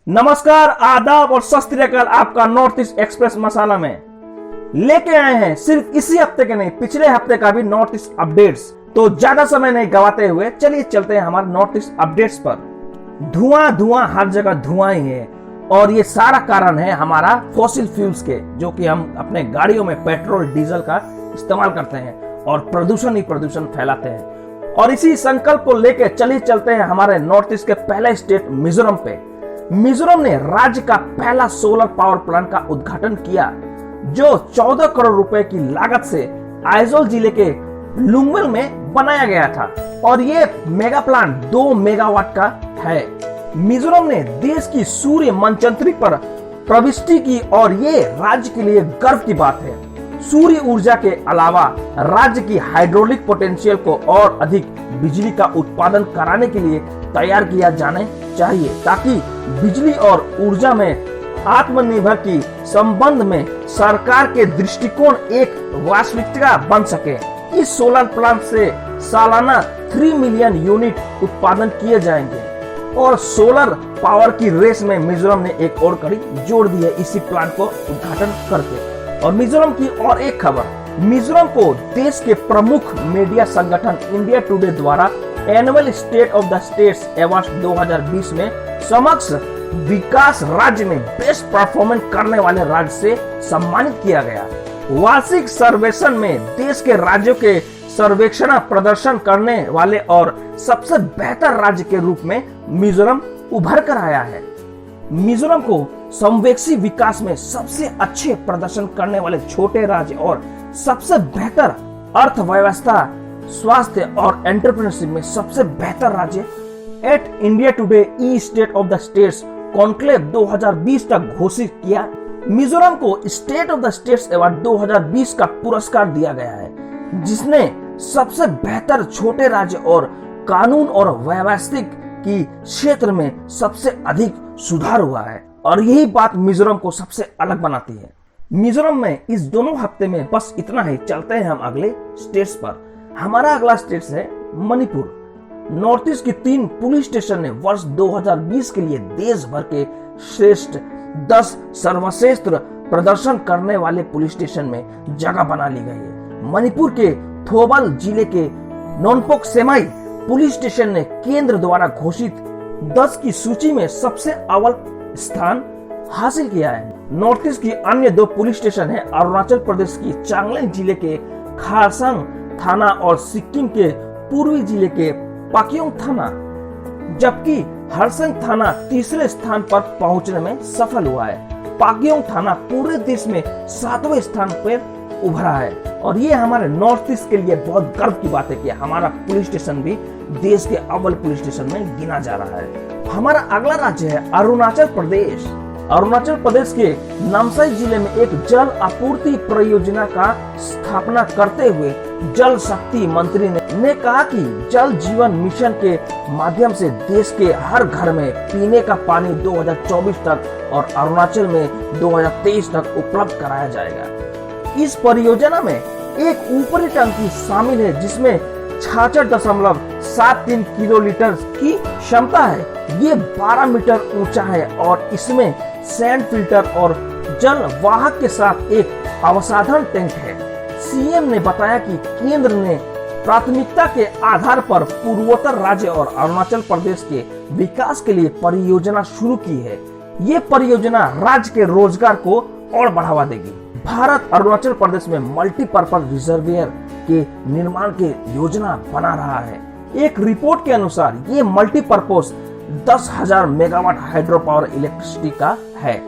नमस्कार, आदाब और सत श्री अकाल। आपका नॉर्थ ईस्ट एक्सप्रेस मसाला में लेके आए हैं सिर्फ इसी हफ्ते के नहीं, पिछले हफ्ते का भी नॉर्थ ईस्ट अपडेट्स। तो ज्यादा समय नहीं गवाते हुए चलिए चलते हैं हमारे नॉर्थ ईस्ट अपडेट्स पर। धुआं धुआं, हर जगह धुआं ही है और ये सारा कारण है हमारा फॉसिल फ्यूल्स के, जो कि हम अपने गाड़ियों में पेट्रोल डीजल का इस्तेमाल करते हैं और प्रदूषण ही प्रदूषण फैलाते हैं। और इसी संकल्प को लेकर चलिए चलते हैं हमारे नॉर्थ ईस्ट के पहले स्टेट मिजोरम पे। मिजोरम ने राज्य का पहला सोलर पावर प्लांट का उद्घाटन किया, जो 14 करोड़ रुपए की लागत से आइजोल जिले के लुंगवेल में बनाया गया था और ये मेगा प्लांट 2 मेगावाट का है। मिजोरम ने देश की सूर्य मनचंत्री पर प्रविष्टि की और ये राज्य के लिए गर्व की बात है। सूर्य ऊर्जा के अलावा राज्य की हाइड्रोलिक पोटेंशियल को और अधिक बिजली का उत्पादन कराने के लिए तैयार किया जाने चाहिए, ताकि बिजली और ऊर्जा में आत्मनिर्भर की संबंध में सरकार के दृष्टिकोण एक वास्तविकता बन सके। इस सोलर प्लांट से सालाना 3 मिलियन यूनिट उत्पादन किए जाएंगे और सोलर पावर की रेस में मिजोरम ने एक और कड़ी जोड़ दी है इसी प्लांट को उद्घाटन करके। और मिजोरम की और एक खबर, मिजोरम को देश के प्रमुख मीडिया संगठन इंडिया टुडे द्वारा annual state of the States award 2020 में समग्र विकास राज्य में बेस्ट परफॉर्मेंस करने वाले राज्य से सम्मानित किया गया। वार्षिक सर्वेक्षण में देश के राज्यों के सर्वेक्षण प्रदर्शन करने वाले और सबसे बेहतर राज्य के रूप में मिजोरम उभर कर आया है। मिजोरम को समवेक्षी विकास में सबसे अच्छे प्रदर्शन करने वाले छोटे राज्य और सबसे बेहतर अर्थव्यवस्था, स्वास्थ्य और एंटरप्रेन्योरशिप में सबसे बेहतर राज्य एट इंडिया टुडे ई State of the States Conclave 2020 तक घोषित किया। मिजोरम को State of the States award 2020 का पुरस्कार दिया गया है, जिसने सबसे बेहतर छोटे राज्य और कानून और व्यवस्थिक की क्षेत्र में सबसे अधिक सुधार हुआ है। और यही बात मिजोरम को सबसे अलग बनाती है। मिजोरम में इस दोनों हफ्ते में बस इतना ही। चलते हैं हम अगले स्टेट्स पर। हमारा अगला स्टेट है मणिपुर। नॉर्थ ईस्ट की 3 पुलिस स्टेशन ने वर्ष 2020 के लिए देश भर के श्रेष्ठ 10 सर्वश्रेष्ठ प्रदर्शन करने वाले पुलिस स्टेशन में जगह बना ली गई है। मणिपुर के थोबल जिले के नोनपोक सेमाई पुलिस स्टेशन ने केंद्र द्वारा घोषित 10 की सूची में सबसे अव्वल स्थान हासिल किया है। नॉर्थ ईस्ट की अन्य 2 पुलिस स्टेशन है अरुणाचल प्रदेश की चांगलांग जिले के खारसंग थाना और सिक्किम के पूर्वी जिले के पाक्योंग थाना, जबकि हरसंग थाना तीसरे स्थान पर पहुंचने में सफल हुआ है। पाक्योंग थाना पूरे देश में 7वें स्थान पर उभरा है और ये हमारे नॉर्थ ईस्ट के लिए बहुत गर्व की बात है कि हमारा पुलिस स्टेशन भी देश के अव्वल पुलिस स्टेशन में गिना जा रहा है। हमारा अगला राज्य है अरुणाचल प्रदेश। अरुणाचल प्रदेश के नामसाई जिले में एक जल आपूर्ति परियोजना का स्थापना करते हुए जल शक्ति मंत्री ने कहा कि जल जीवन मिशन के माध्यम से देश के हर घर में पीने का पानी 2024 तक और अरुणाचल में 2023 तक उपलब्ध कराया जाएगा। इस परियोजना में एक ऊपरी टंकी शामिल है जिसमें 66.73 किलोलीटर की क्षमता है। ये 12 मीटर ऊंचा है और इसमें सैंड फिल्टर और जल वाहक के साथ एक अवसाधन टैंक है। सीएम ने बताया कि केंद्र ने प्राथमिकता के आधार पर पूर्वोत्तर राज्य और अरुणाचल प्रदेश के विकास के लिए परियोजना शुरू की है। ये परियोजना राज्य के रोजगार को और बढ़ावा देगी। भारत अरुणाचल प्रदेश में मल्टीपर्पज रिजर्वियर के निर्माण की योजना बना रहा है। एक रिपोर्ट के अनुसार ये multipurpose 10,000 megawatt hydro power electricity का है।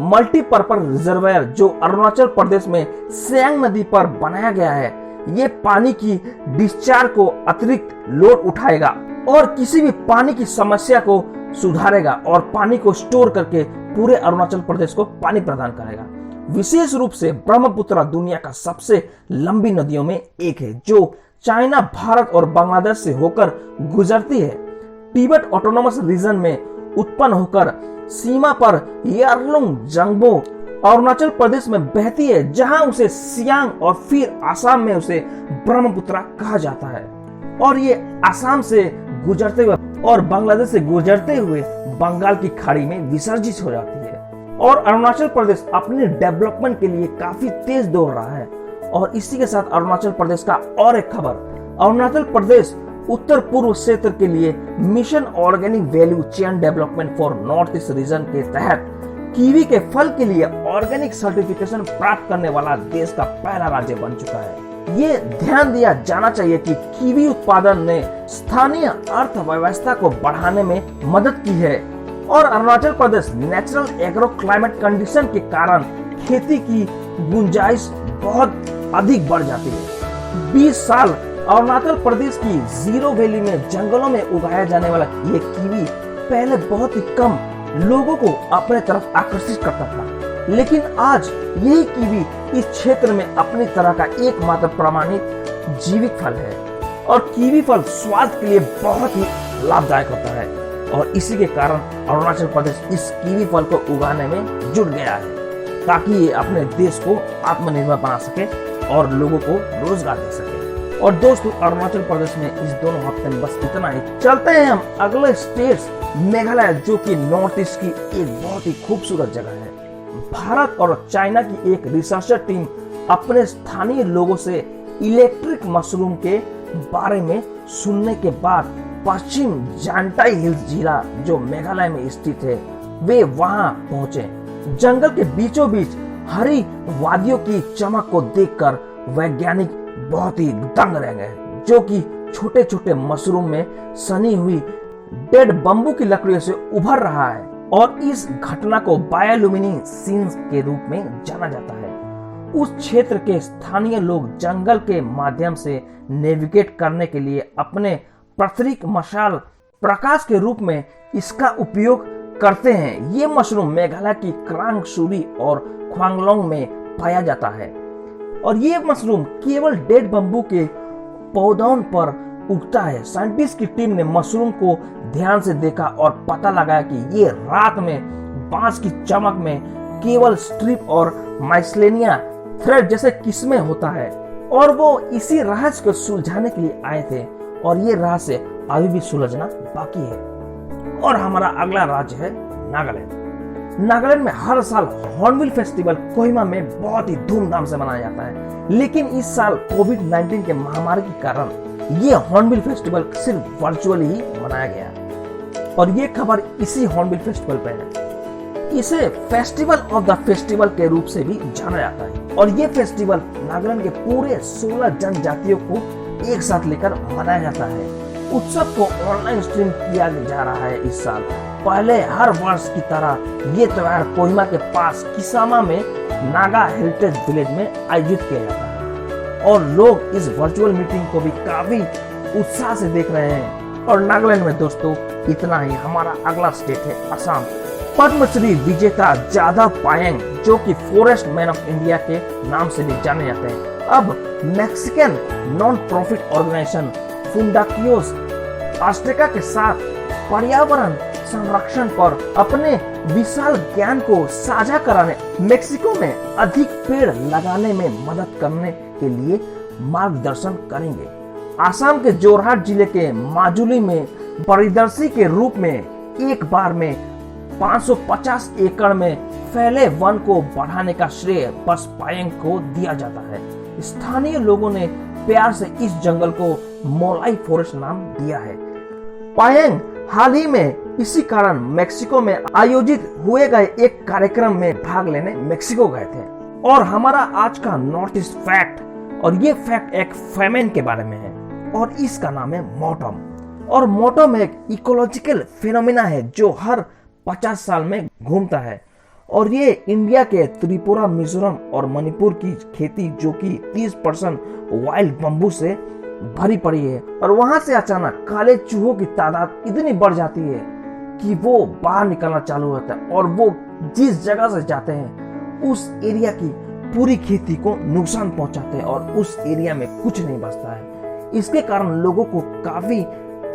मल्टीपर्पज रिजर्वायर जो अरुणाचल प्रदेश में सियांग नदी पर बनाया गया है, ये पानी की डिस्चार्ज को अतिरिक्त लोड उठाएगा और किसी भी पानी की समस्या को सुधारेगा और पानी को स्टोर करके पूरे अरुणाचल प्रदेश को पानी प्रदान करेगा। विशेष रूप से ब्रह्मपुत्र दुनिया का सबसे लंबी नदियों में एक है, जो चाइना, भारत और बांग्लादेश से होकर गुजरती है। तिब्बत ऑटोनोमस रीजन में उत्पन्न होकर सीमा पर यारलुंग जंगबो अरुणाचल प्रदेश में बहती है, जहां उसे सियांग और फिर आसाम में उसे ब्रह्मपुत्र कहा जाता है। और ये आसाम से गुजरते हुए और बांग्लादेश से गुजरते हुए बंगाल की खाड़ी में विसर्जित हो जाती है। और अरुणाचल प्रदेश अपने डेवलपमेंट के लिए काफी तेज दौड़ रहा है। और इसी के साथ अरुणाचल प्रदेश का और एक खबर, अरुणाचल प्रदेश उत्तर पूर्व क्षेत्र के लिए mission organic value chain development for north east region के तहत कीवी के फल के लिए ऑर्गेनिक सर्टिफिकेशन प्राप्त करने वाला देश का पहला राज्य बन चुका है। ये ध्यान दिया जाना चाहिए कि कीवी उत्पादन ने स्थानीय अर्थव्यवस्था को बढ़ाने में मदद की है और Arunachal Pradesh natural agro climate condition के कारण खेती की गुंजाइश बहुत अधिक बढ़ जाती है। 20 साल अरुणाचल प्रदेश की जीरो वैली में जंगलों में उगाया जाने वाला ये कीवी पहले बहुत ही कम लोगों को अपने तरफ आकर्षित करता था, लेकिन आज यही कीवी इस क्षेत्र में अपनी तरह का एकमात्र प्रमाणित जीवित फल है। और कीवी फल स्वास्थ्य के लिए बहुत ही लाभदायक होता है और इसी के कारण अरुणाचल प्रदेश इस कीवी फल को उगाने में जुट गया है ताकि ये अपने देश को आत्मनिर्भर बना सके और लोगों को रोजगार दे सके। और दोस्तों, अरुणाचल प्रदेश में इस दोनों हफ्ते में बस इतना ही। चलते हैं हम अगले स्टेट्स मेघालय, जो कि नॉर्थ ईस्ट की एक बहुत ही खूबसूरत जगह है। भारत और चाइना की एक रिसर्चर टीम अपने स्थानीय लोगों से इलेक्ट्रिक मशरूम के बारे में सुनने के बाद पश्चिम जानटाई हिल्स जिला जो मेघालय में स्थित है, वे वहां पहुंचे। जंगल के बीचों बीच हरी वादियों की चमक को देखकर वैज्ञानिक बहुत ही दंग रह गए, जो कि छोटे छोटे मशरूम में सनी हुई डेड बम्बू की लकड़ियों से उभर रहा है। और इस घटना को बायोलुमिनेसेंस के रूप में जाना जाता है। उस क्षेत्र के स्थानीय लोग जंगल के माध्यम से नेविगेट करने के लिए अपने प्राथमिक मशाल प्रकाश के रूप में इसका उपयोग करते हैं। ये मशरूम मेघालय की क्रांग सूरी और ख्वांगलोंग में पाया जाता है और ये मशरूम केवल डेड बम्बू के पौधों पर उगता है। साइंटिस्ट की टीम ने मशरूम को ध्यान से देखा और पता लगाया कि ये रात में बांस की चमक में केवल स्ट्रिप और माइसलेनिया थ्रेड जैसे किस्में होता है और वो इसी रहस्य को सुलझाने के लिए आए थे और ये रहस्य अभी भी सुलझना बाकी है। और हमारा अगला राज्य है नागालैंड। नागालैंड में हर साल हॉर्नबिल फेस्टिवल कोहिमा में बहुत ही धूमधाम से मनाया जाता है, लेकिन इस साल कोविड-19 के महामारी के कारण ये हॉर्नबिल फेस्टिवल सिर्फ वर्चुअली ही मनाया गया और ये खबर इसी हॉर्नबिल फेस्टिवल पे है। इसे फेस्टिवल ऑफ द फेस्टिवल के रूप से भी जाना जाता है और ये फेस्टिवल नागालैंड के पूरे 16 जनजातियों को एक साथ लेकर मनाया जाता है। उत्सव को ऑनलाइन स्ट्रीम किया जा रहा है इस साल। पहले हर वर्ष की तरह ये त्योहार कोहिमा के पास किसामा में नागा हेरिटेज विलेज में आयोजित किया जाता है और लोग इस वर्चुअल मीटिंग को भी काफी उत्साह से देख रहे हैं। और नागालैंड में दोस्तों इतना ही। हमारा अगला स्टेट है असम। पद्मश्री विजेता जादव पायेंग, जो कि फॉरेस्ट मैन ऑफ इंडिया के नाम से भी जाने जाते हैं, अब मैक्सिकन नॉन प्रॉफिट ऑर्गेनाइजेशन फुंडाकियोस आस्ट्रेका के साथ पर्यावरण संरक्षण पर अपने विशाल ज्ञान को साझा कराने, मेक्सिको में अधिक पेड़ लगाने में मदद करने के लिए मार्गदर्शन करेंगे। आसाम के जोरहाट जिले के माजुली में परिदर्शी के रूप में एक बार में 550 एकड़ में फैले वन को बढ़ाने का श्रेय बस पायेंग को दिया जाता है। स्थानीय लोगों ने प्यार से इस जंगल को मोलाई फॉरेस्ट नाम दिया है। पायेंग हाल ही में इसी कारण मेक्सिको में आयोजित हुए गए एक कार्यक्रम में भाग लेने मेक्सिको गए थे। और हमारा आज का नॉर्थ ईस्ट फैक्ट, और ये फैक्ट एक फेमेन के बारे में है और इसका नाम है मोटम। और मोटम एक इकोलॉजिकल फिनोमिना है जो हर 50 साल में घूमता है और ये इंडिया के त्रिपुरा, मिजोरम और मणिपुर की खेती, जो कि 30% वाइल्ड बम्बू से भरी पड़ी है, और वहां से अचानक काले चूहों की तादाद इतनी बढ़ जाती है कि वो बाहर निकलना चालू होता है और वो जिस जगह से जाते हैं उस एरिया की पूरी खेती को नुकसान पहुंचाते हैं और उस एरिया में कुछ नहीं बचता है। इसके कारण लोगों को काफी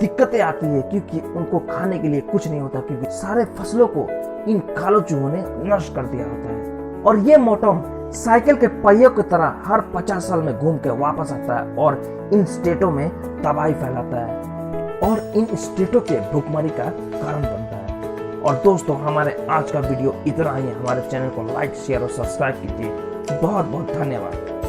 दिक्कतें आती है क्योंकि उनको खाने के लिए कुछ नहीं होता, क्योंकि सारे फसलों को इन कालो चूहों ने नष्ट कर दिया होता है। और ये मोटम साइकिल के पहियों की तरह हर 50 साल में घूम के वापस आता है और इन स्टेटों में तबाही फैलाता है और इन स्टेटों के भुखमरी का कारण बनता है। और दोस्तों हमारे आज का वीडियो इतना ही है। हमारे चैनल को लाइक शेयर और सब्सक्राइब कीजिए। बहुत बहुत धन्यवाद।